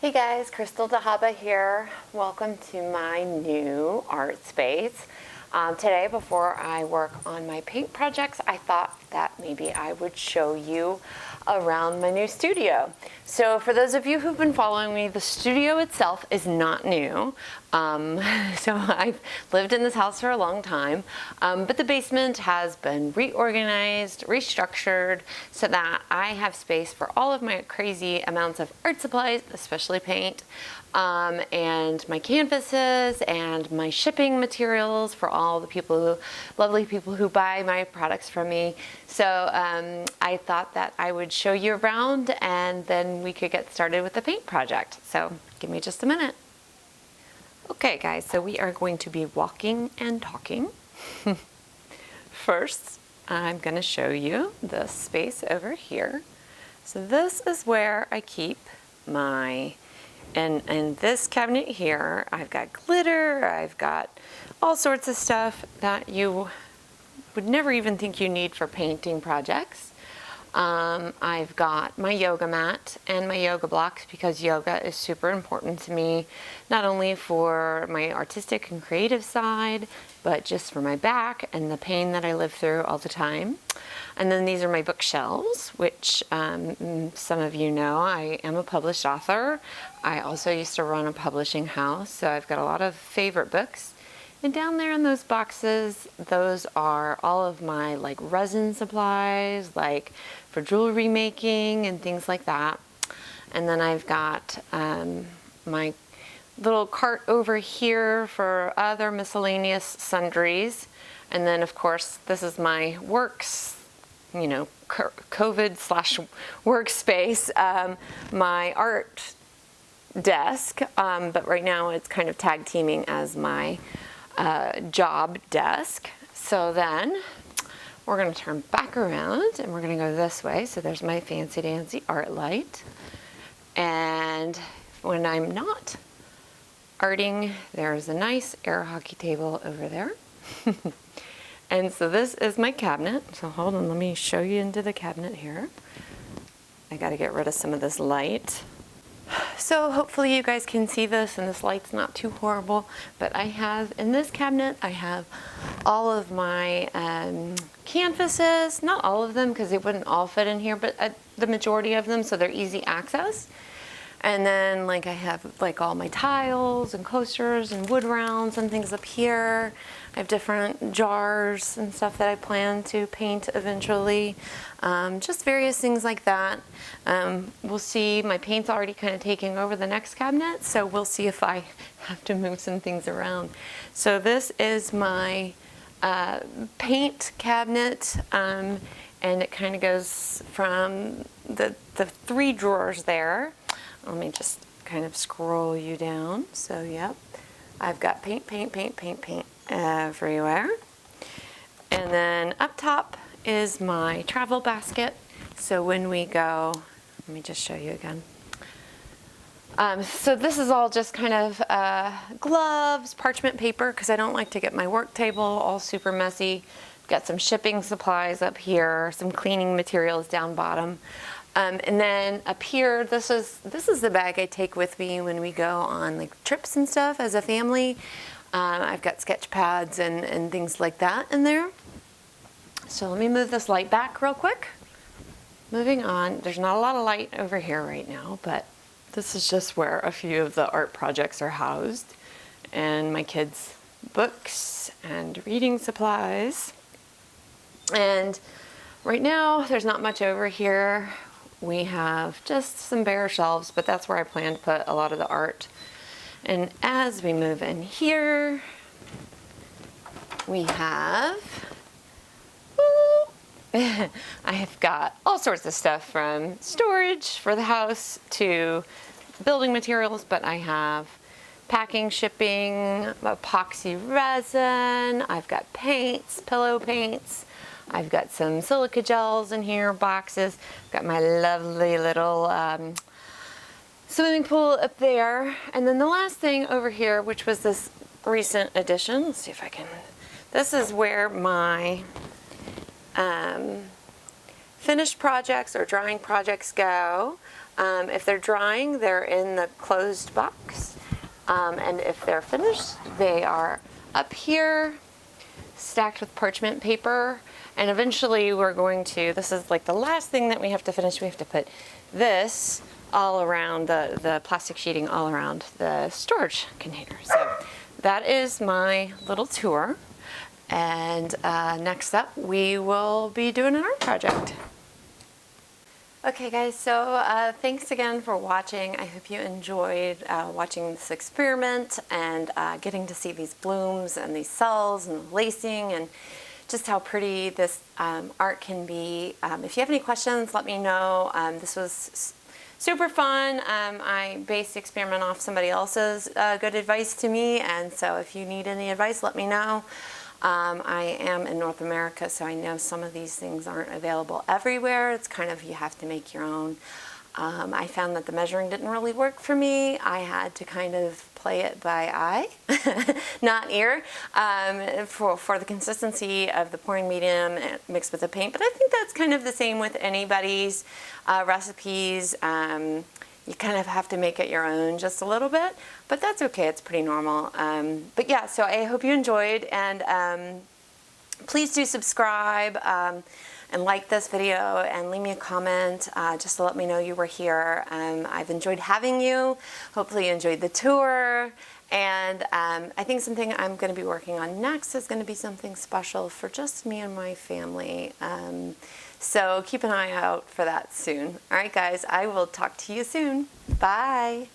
Hey guys, Krystal Dahaba here. Welcome to my new art space. Today, before I work on my paint projects, I thought that maybe I would show you around my new studio. So for those of you who've been following me, the studio itself is not new. So I've lived in this house for a long time, but the basement has been reorganized, restructured, so that I have space for all of my crazy amounts of art supplies, especially paint, and my canvases and my shipping materials for all the lovely people who buy my products from me. So I thought that I would show you around and then we could get started with the paint project. So give me just a minute. Okay guys, so we are going to be walking and talking. First, I'm going to show you this space over here. So this is where I keep my, in this cabinet here, I've got glitter, I've got all sorts of stuff that you would never even think you need for painting projects. I've got my yoga mat and my yoga blocks because yoga is super important to me, not only for my artistic and creative side, but just for my back and the pain that I live through all the time. And then these are my bookshelves, which some of you know I am a published author. I also used to run a publishing house, so I've got a lot of favorite books. And down there in those boxes, those are all of my like resin supplies, like for jewelry making and things like that. And then I've got my little cart over here for other miscellaneous sundries. And then of course, this is my works, you know, COVID/workspace, my art desk. But right now it's kind of tag teaming as my job desk. So then we're going to turn back around and we're going to go this way. So there's my fancy dancy art light. And when I'm not arting, there's a nice air hockey table over there. And so this is my cabinet. So hold on, let me show you into the cabinet here. I got to get rid of some of this light. So hopefully you guys can see this and this light's not too horrible, but I have in this cabinet, I have all of my canvases, not all of them because they wouldn't all fit in here, but the majority of them, so they're easy access. And then like I have like all my tiles and coasters and wood rounds and things up here. I have different jars and stuff that I plan to paint eventually. Just various things like that. We'll see, my paint's already kind of taking over the next cabinet, so we'll see if I have to move some things around. So this is my paint cabinet, and it kind of goes from the three drawers there. Let me just kind of scroll you down. So, yep, I've got paint everywhere. And then up top is my travel basket. So when we go, let me just show you again. So this is all just kind of gloves, parchment paper, because I don't like to get my work table all super messy. Got some shipping supplies up here, some cleaning materials down bottom. And then up here, this is the bag I take with me when we go on like trips and stuff as a family. I've got sketch pads and things like that in there. So let me move this light back real quick. Moving on, there's not a lot of light over here right now, but this is just where a few of the art projects are housed. And my kids' books and reading supplies. And right now, there's not much over here. We have just some bare shelves, but that's where I plan to put a lot of the art. And as we move in here, we have, I have got all sorts of stuff from storage for the house to building materials, but I have packing, shipping, epoxy resin, I've got paints, pillow paints, I've got some silica gels in here, boxes. Got my lovely little swimming pool up there. And then the last thing over here, which was this recent addition. Let's see if I can. This is where my finished projects or drawing projects go. If they're drying, they're in the closed box. And if they're finished, they are up here, stacked with parchment paper. And eventually we're going to, this is like the last thing that we have to finish, we have to put this all around the plastic sheeting all around the storage container. So that is my little tour. And next up, we will be doing an art project. Okay guys, so thanks again for watching. I hope you enjoyed watching this experiment and getting to see these blooms and these cells and the lacing and just how pretty this art can be. If you have any questions, let me know. This was super fun. I based the experiment off somebody else's good advice to me, and so if you need any advice, let me know. I am in North America, so I know some of these things aren't available everywhere. It's kind of, you have to make your own. I found that the measuring didn't really work for me. I had to kind of play it by eye, not ear, for the consistency of the pouring medium mixed with the paint. But I think that's kind of the same with anybody's recipes. You kind of have to make it your own just a little bit, but that's okay. It's pretty normal. But yeah, so I hope you enjoyed, and please do subscribe and like this video and leave me a comment just to let me know you were here. I've enjoyed having you. Hopefully you enjoyed the tour. And I think something I'm going to be working on next is going to be something special for just me and my family. So keep an eye out for that soon. All right, guys, I will talk to you soon. Bye.